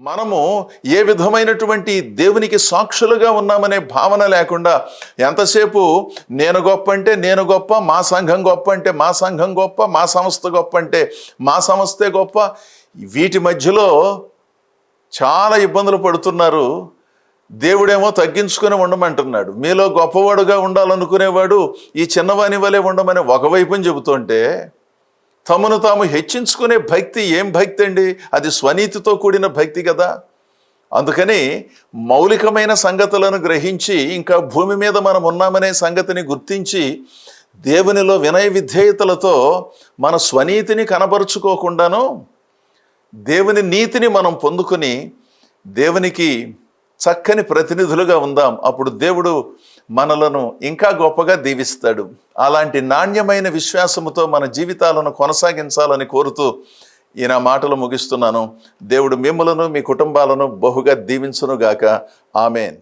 మనము ఏ విధమైనటువంటి దేవునికి సాక్షులుగా ఉన్నామనే భావన లేకుండా ఎంతసేపు నేను గొప్ప అంటే నేను గొప్ప, మా సంఘం గొప్ప అంటే మా సంఘం గొప్ప, మా సంస్థ గొప్ప అంటే మా సంస్థే గొప్ప, వీటి మధ్యలో చాలా ఇబ్బందులు పడుతున్నారు. దేవుడేమో తగ్గించుకొని ఉండమంటున్నాడు. మీలో గొప్పవాడుగా ఉండాలనుకునేవాడు ఈ చిన్నవాని వలె ఉండమని ఒకవైపుని చెబుతుంటే, తమను తాము హెచ్చించుకునే భక్తి ఏం భక్తి అండి? అది స్వనీతితో కూడిన భక్తి కదా. అందుకని మౌలికమైన సంగతులను గ్రహించి, ఇంకా భూమి మీద మనం ఉన్నామనే సంగతిని గుర్తించి, దేవునిలో వినయ విధేయతలతో మన స్వనీతిని కనబరుచుకోకుండాను దేవుని నీతిని మనం పొందుకొని దేవునికి చక్కని ప్రతినిధులుగా ఉందాం. అప్పుడు దేవుడు మనలను ఇంకా గొప్పగా దీవిస్తాడు. అలాంటి నాణ్యమైన విశ్వాసముతో మన జీవితాలను కొనసాగించాలని కోరుతూ ఈ నా మాటలు ముగిస్తున్నాను. దేవుడు మిమ్మలను మీ కుటుంబాలను బహుగా దీవించునుగాక. ఆమేన్.